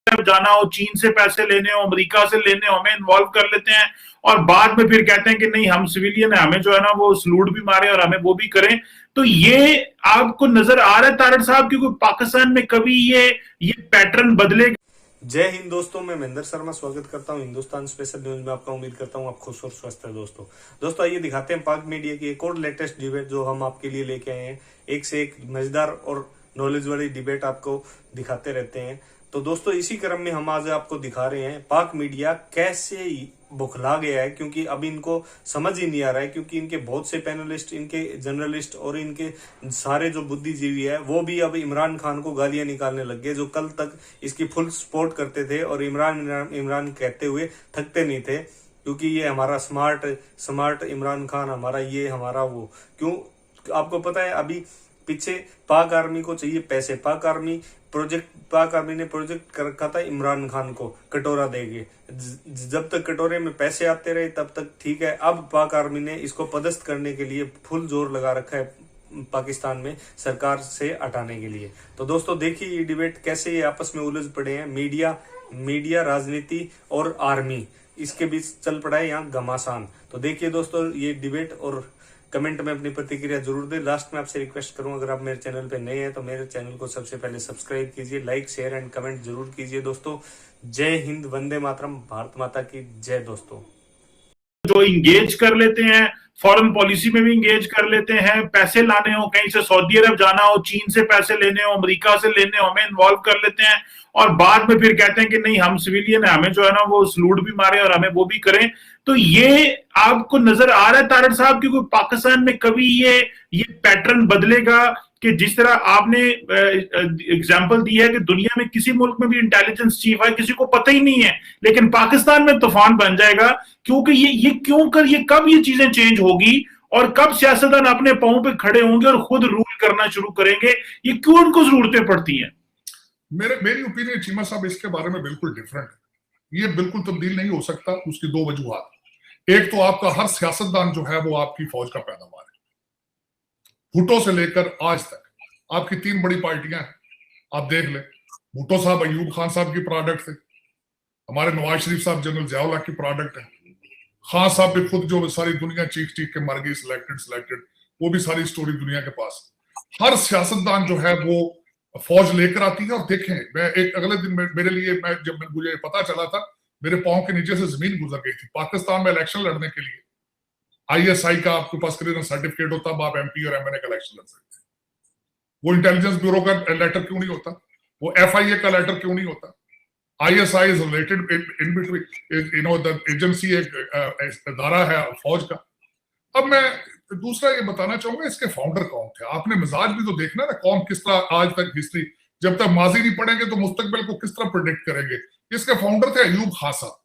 तरफ जाना हो, चीन से पैसे लेने हो, अमेरिका से लेने हो, हमें इन्वॉल्व कर लेते हैं और बाद में फिर कहते हैं कि नहीं हम सिविलियन है, हमें जो है ना वो सलूट भी मारे और हमें वो भी करें। तो ये आपको नजर आ रहा है तारड़ साहब क्योंकि पाकिस्तान में कभी ये पैटर्न बदलेगा? जय हिंद दोस्तों, मैं महेंद्र शर्मा स्वागत करता हूं हिंदुस्तान स्पेशल न्यूज में। आपका उम्मीद करता हूं आप खुश और स्वस्थ है। दोस्तों आइए दिखाते हैं पाक मीडिया की एक और लेटेस्ट डिबेट जो हम आपके लिए लेके आए हैं। एक से एक मजेदार और नॉलेज वाली डिबेट आपको दिखाते रहते हैं। तो दोस्तों इसी क्रम में हम आज आपको दिखा रहे हैं पाक मीडिया कैसे बौखला गया है, क्योंकि अब इनको समझ ही नहीं आ रहा है, क्योंकि इनके बहुत से पैनलिस्ट, इनके जर्नलिस्ट और इनके सारे जो बुद्धिजीवी है वो भी अब इमरान खान को गालियां निकालने लग गए, जो कल तक इसकी फुल सपोर्ट करते थे और इमरान कहते हुए थकते नहीं थे, क्योंकि ये हमारा स्मार्ट इमरान खान, हमारा ये हमारा वो। क्यों? आपको पता है अभी पीछे पाक आर्मी को चाहिए पैसे, पाक आर्मी ने प्रोजेक्ट कर रखा था इमरान खान को कटोरा देंगे। जब तक कटोरे में पैसे आते रहे तब तक ठीक है। अब पाक आर्मी ने इसको पदस्थ करने के लिए फुल जोर लगा रखा है पाकिस्तान में सरकार से हटाने के लिए। तो दोस्तों देखिए ये डिबेट कैसे ये आपस में उलझ पड़े हैं। मीडिया, राजनीति और आर्मी, इसके बीच चल पड़ा है यहाँ घमासान। तो देखिए दोस्तों ये डिबेट और कमेंट में अपनी प्रतिक्रिया जरूर दें। लास्ट में आपसे रिक्वेस्ट करूं, अगर आप मेरे चैनल पे नए हैं तो मेरे चैनल को सबसे पहले सब्सक्राइब कीजिए, लाइक शेयर एंड कमेंट जरूर कीजिए। दोस्तों जय हिंद, वंदे मातरम, भारत माता की जय। दोस्तों जो इंगेज कर लेते हैं, फॉरेन पॉलिसी में भी इंगेज कर लेते हैं, पैसे लाने हो, कहीं से सऊदी अरब जाना हो, चीन से पैसे लेने हो, अमेरिका से लेने हो, हमें इन्वॉल्व कर लेते हैं और बाद में फिर कहते हैं कि नहीं हम सिविलियन है, हमें जो है ना वो सलूट भी मारे और हमें वो भी करें। तो ये आपको नजर आ रहा है तारड़ साहब क्योंकि पाकिस्तान में कभी ये पैटर्न बदलेगा कि जिस तरह आपने एग्जांपल दी है कि दुनिया में किसी मुल्क में भी इंटेलिजेंस चीफ है, किसी को पता ही नहीं है, लेकिन पाकिस्तान में तूफान बन जाएगा। क्योंकि ये कब ये चीजें चेंज होगी और कब सियासतदान अपने पांव पे खड़े होंगे और खुद रूल करना शुरू करेंगे? ये क्यों उनको जरूरतें पड़ती हैं? मेरी ओपिनियन चीमा साहब इसके बारे में बिल्कुल डिफरेंट है। ये बिल्कुल तब्दील नहीं हो सकता। उसकी दो वजूहत। एक तो आपका हर सियासतदान जो है वो आपकी फौज का पैदावार है। भुट्टो से लेकर आज तक आपकी तीन बड़ी पार्टियां हैं, आप देख लें। भुट्टो साहब अयूब खान साहब की प्रोडक्ट थे, हमारे नवाज शरीफ साहब जनरल जियाउल्लाह की प्रोडक्ट है, खान साहब भी खुद जो सारी दुनिया चीख के मर गई, सिलेक्टेड, वो भी सारी स्टोरी दुनिया के पास। हर सियासतदान जो है वो फौज लेकर आती है। और देखें, मैं एक अगले दिन मेरे लिए जब मुझे पता चला था, मेरे पांव के नीचे से जमीन गुजर गई थी। पाकिस्तान में इलेक्शन लड़ने के लिए ISI का आपके पास क्लियरेंस सर्टिफिकेट होता, आप MP और MNA का इलेक्शन लड़ सकते हैं। वो इंटेलिजेंस ब्यूरो का लेटर क्यों नहीं होता? वो FIA का लेटर क्यों नहीं होता? ISI is related in between, the agency एक इदारा है फौज का। अब मैं दूसरा ये बताना चाहूंगा, इसके फाउंडर कौन थे? आपने मिजाज भी तो देखना ना, कौन किस तरह आज तक हिस्ट्री, जब तक माजी नहीं पढ़ेंगे तो मुस्तकबिल को किस तरह प्रेडिक्ट करेंगे। इसके फाउंडर थे अयूब खान साहब,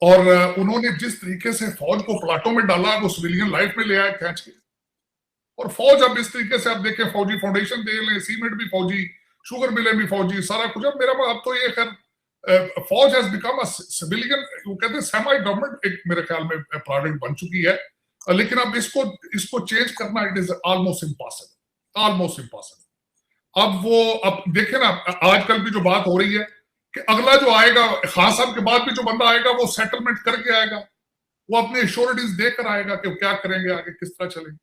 और उन्होंने जिस तरीके से फौज को प्लाटों में डाला वो सिविलियन लाइफ में ले आए खींच के। और फौज अब इस तरीके से आप देखें, फौजी फाउंडेशन दे लें, सीमेंट भी फौजी, शुगर मिलें भी फौजी, सारा कुछ। अब मेरा अब तो ये खैर फौज हैज बिकम अ सिविलियन, वो कहते हैं सेमी गवर्नमेंट, एक मेरे ख्याल में प्रोडक्ट बन चुकी है। लेकिन अब इसको चेंज करना इट इज ऑलमोस्ट इम्पॉसिबल। अब देखें ना, आजकल भी जो बात हो रही है कि अगला जो आएगा, खान साहब के बाद भी जो बंदा आएगा वो सेटलमेंट करके आएगा, वो अपने एश्योरिटीज देकर आएगा कि क्या करेंगे आगे, किस तरह चलेंगे।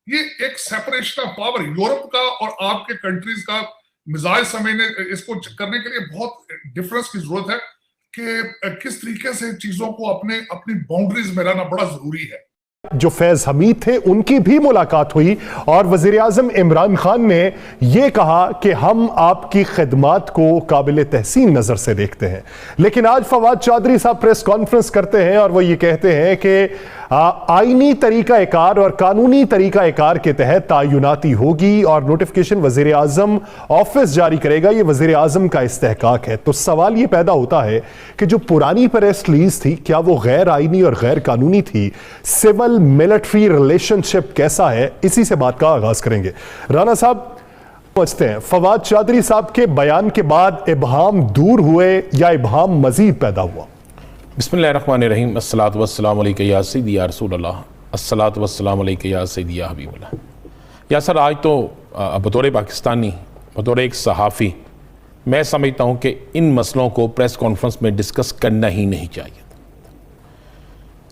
ये एक सेपरेशन ऑफ पावर यूरोप का और आपके कंट्रीज का मिजाज समझने, इसको करने के लिए बहुत डिफरेंस की जरूरत है कि किस तरीके से चीजों को अपनी बाउंड्रीज में रहना बड़ा जरूरी है। जो फैज हमीद थे उनकी भी मुलाकात हुई और वजीर आजम इमरान खान ने यह कहा कि हम आपकी खिदमात को काबिल तहसीन नजर से देखते हैं। लेकिन आज फवाद चौधरी साहब प्रेस कॉन्फ्रेंस करते हैं और वो ये कहते हैं कि आईनी तरीकाकार और कानूनी तरीकाकार के तहत तायुनाती होगी और नोटिफिकेशन वजीर आजम ऑफिस जारी करेगा। ये वजीर आजम का इस्तेहकाक है। तो सवाल ये पैदा होता है कि जो पुरानी प्रेस रिलीज थी, क्या वो गैर आईनी और गैर कानूनी थी? सिविल मिलिट्री रिलेशनशिप कैसा है? इसी से बात का आगाज करेंगे। राना साहब पहुंचते हैं, फवाद चौधरी साहब के बयान के बाद इबहाम दूर हुए या इबहाम मजीद पैदा हुआ? बिस्मिल्लाहिर्रहमानिर्रहीम, अस्सलातु वस्सलामु अलैका या सय्यदी या रसूल अल्लाह, अस्सलातु वस्सलामु अलैका या सय्यदी या हबीबल्लाह। या सर, आज तो बतौर पाकिस्तानी, बतौर एक सहाफ़ी मैं समझता हूं कि इन मसलों को प्रेस कॉन्फ्रेंस में डिस्कस करना ही नहीं चाहिए।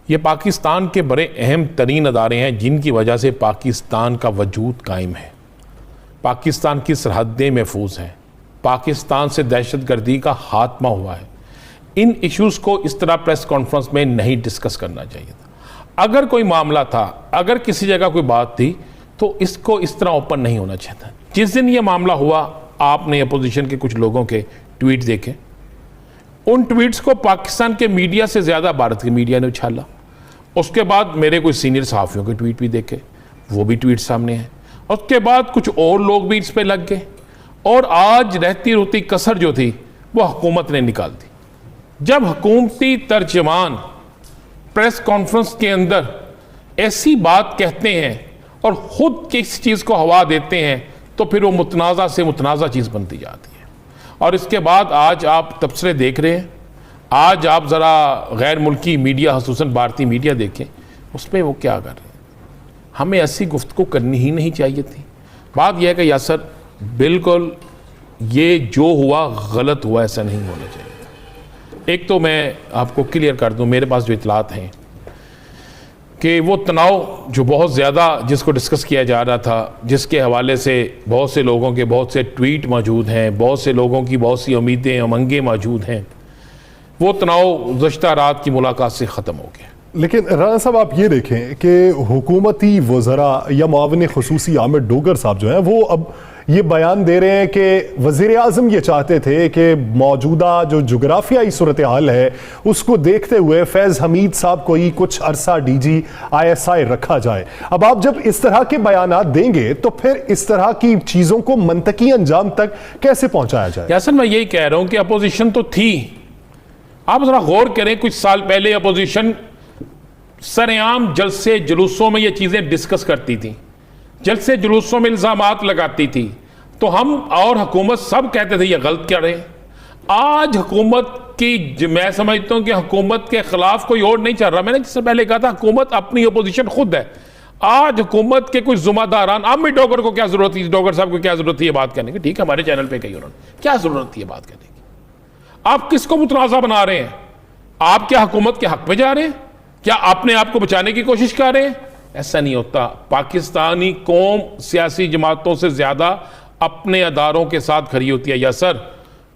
ये पाकिस्तान के बड़े अहम तरीन अदारे हैं जिनकी वजह से पाकिस्तान का वजूद कायम है, पाकिस्तान की सरहदें महफूज हैं, पाकिस्तान से दहशतगर्दी का खात्मा हुआ है। इन इश्यूज़ को इस तरह प्रेस कॉन्फ्रेंस में नहीं डिस्कस करना चाहिए था। अगर कोई मामला था, अगर किसी जगह कोई बात थी, तो इसको इस तरह ओपन नहीं होना चाहिए था। जिस दिन ये मामला हुआ, आपने अपोजिशन के कुछ लोगों के ट्वीट देखे, उन ट्वीट्स को पाकिस्तान के मीडिया से ज़्यादा भारत के मीडिया ने उछाला। उसके बाद मेरे कुछ सीनियर सहाफ़ियों के ट्वीट भी देखे, वो भी ट्वीट सामने हैं। उसके बाद कुछ और लोग भी इस पर लग गए, और आज रहती रोती कसर जो थी वो हुकूमत ने निकाल दी। जब हुकूमती तर्जमान प्रेस कॉन्फ्रेंस के अंदर ऐसी बात कहते हैं और ख़ुद किस चीज़ को हवा देते हैं, तो फिर वो मुतनाज़ा से मुतनाज़ा चीज़ बनती जाती है। और इसके बाद आज आप तबसरे देख रहे हैं, आज आप ज़रा गैर मुल्की मीडिया, ख़ुसूसन भारतीय मीडिया देखें, उस पर वो क्या कर रहे हैं। हमें ऐसी गुफ्तगू करनी ही नहीं चाहिए थी। बात यह है कि यासर, बिल्कुल ये जो हुआ गलत हुआ, ऐसा नहीं होना चाहिए। एक तो मैं आपको क्लियर कर दूं, मेरे पास जो इतलात हैं कि वो तनाव जो बहुत ज़्यादा जिसको डिस्कस किया जा रहा था, जिसके हवाले से बहुत से लोगों के बहुत से ट्वीट मौजूद हैं, बहुत से लोगों की बहुत सी उम्मीदें उमंगें मौजूद हैं, वो तनाव गुज़श्ता रात की मुलाकात से ख़त्म हो गया। लेकिन राना साहब, आप ये देखें कि हुकूमती वज़रा या मुआविन ख़ुसूसी आमिर डोगर साहब जो हैं, वो अब ये बयान दे रहे हैं कि वज़ीर आज़म ये चाहते थे कि मौजूदा जो जुग्राफियाई सूरत हाल है उसको देखते हुए फैज़ हमीद साहब को ही कुछ अरसा DG ISI रखा जाए। अब आप जब इस तरह के बयानात देंगे तो फिर इस तरह की चीज़ों को मंतकी अंजाम तक कैसे पहुँचाया जाए? यासर, मैं यही कह रहा हूँ कि अपोजिशन तो थी। आप ज़रा गौर करें, कुछ साल पहले अपोजिशन सरेआम जलसे जुलूसों में ये चीज़ें डिस्कस करती थी, जलसे जुलूसों में इल्ज़ामात लगाती थी, तो हम और हुकूमत सब कहते थे ये गलत क्या रहे। आज हुकूमत की, मैं समझता हूँ कि हुकूमत के खिलाफ कोई और नहीं चल रहा। मैंने जिससे पहले कहा था, हुकूमत अपनी अपोजिशन खुद है। आज हुकूमत के कुछ जुम्मेदारान, आमिर डोगर को क्या जरूरत थी, डोगर साहब को क्या जरूरत थी ये बात करने की? ठीक है, हमारे चैनल पे कही उन्होंने, क्या जरूरत थी ये बात करने की? आप किसको मुतनाज़ा बना रहे हैं? आप क्या हुकूमत के हक में जा रहे हैं? क्या अपने आप को बचाने की कोशिश कर रहे हैं? ऐसा नहीं होता। पाकिस्तानी कौम सियासी जमातों से ज़्यादा अपने अदारों के साथ खड़ी होती है यासर,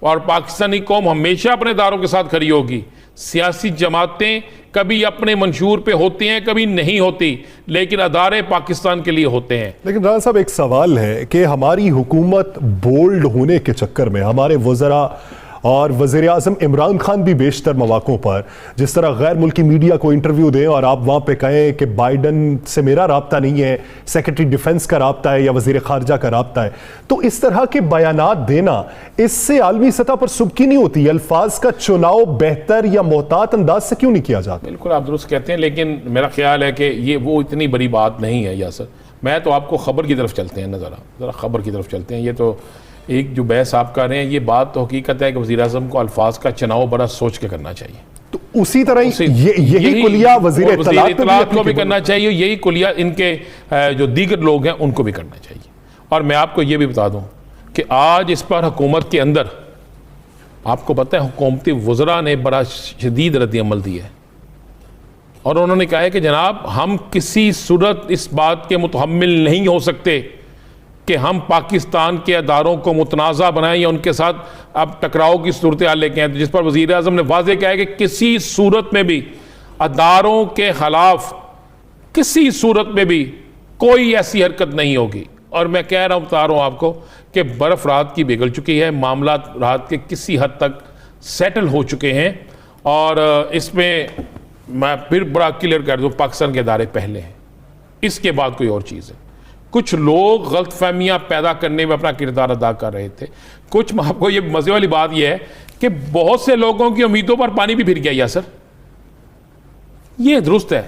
और पाकिस्तानी कौम हमेशा अपने अदारों के साथ खड़ी होगी। सियासी जमातें कभी अपने मंशूर पे होती हैं, कभी नहीं होती, लेकिन अदारे पाकिस्तान के लिए होते हैं। लेकिन राना साहब, एक सवाल है कि हमारी हुकूमत बोल्ड होने के चक्कर में हमारे वज़रा और वज़ीर आज़म इमरान खान भी बेशतर मौक़ों पर जिस तरह गैर मुल्की मीडिया को इंटरव्यू दें और आप वहाँ पे कहें कि बाइडन से मेरा राब्ता नहीं है, सेक्रेटरी डिफेंस का राब्ता है या वज़ीर ख़ारजा का राब्ता है, तो इस तरह के बयानात देना, इससे आलमी सतह पर सुबकी नहीं होती? अल्फाज का चुनाव बेहतर या मोहतात अंदाज से क्यों नहीं किया जाता? बिल्कुल आप दुरुस्त कहते हैं, लेकिन मेरा ख्याल है कि ये वो इतनी बड़ी बात नहीं है यासर। मैं तो आपको ख़बर की तरफ चलते हैं ना, ज़रा ख़बर की तरफ चलते हैं। ये तो एक जो बहस आप कर रहे हैं, ये बात तो हकीकत है कि वज़ीर आज़म को अल्फाज का चुनाव बड़ा सोच के करना चाहिए। तो उसी तरह यही कुलिया वज़ीर इत्तलात को भी करना चाहिए, यही कुलिया इनके जो दीगर लोग हैं उनको भी करना चाहिए। और मैं आपको ये भी बता दूं कि आज इस पर हुकूमत के अंदर, आपको पता है, हुकूमती वज़रा ने बड़ा शदीद रद्द-ए-अमल दिया है, और उन्होंने कहा है कि जनाब, हम किसी सूरत इस बात के मुतहम्मिल नहीं हो सकते कि हम पाकिस्तान के अदारों को मुतनाज़ा बनाएं या उनके साथ अब टकराव की सूरत हाल लेके आए। जिस पर वज़ीर आज़म ने वाज़ेह किया है कि किसी सूरत में भी अदारों के ख़िलाफ़, किसी सूरत में भी कोई ऐसी हरकत नहीं होगी। और मैं कह रहा हूँ, बता रहा हूँ आपको कि बर्फ़ रात की पिघल चुकी है, मामला रात के किसी हद तक सेटल हो चुके हैं, और इसमें मैं फिर बड़ा क्लियर कर दूँ, पाकिस्तान के अदारे पहले हैं, इसके बाद कोई और चीज़ है। कुछ लोग गलतफहमियां पैदा करने में अपना किरदार अदा कर रहे थे। कुछ, आपको ये मजे वाली बात यह है कि बहुत से लोगों की उम्मीदों पर पानी भी फिर गया यासर, ये दुरुस्त है।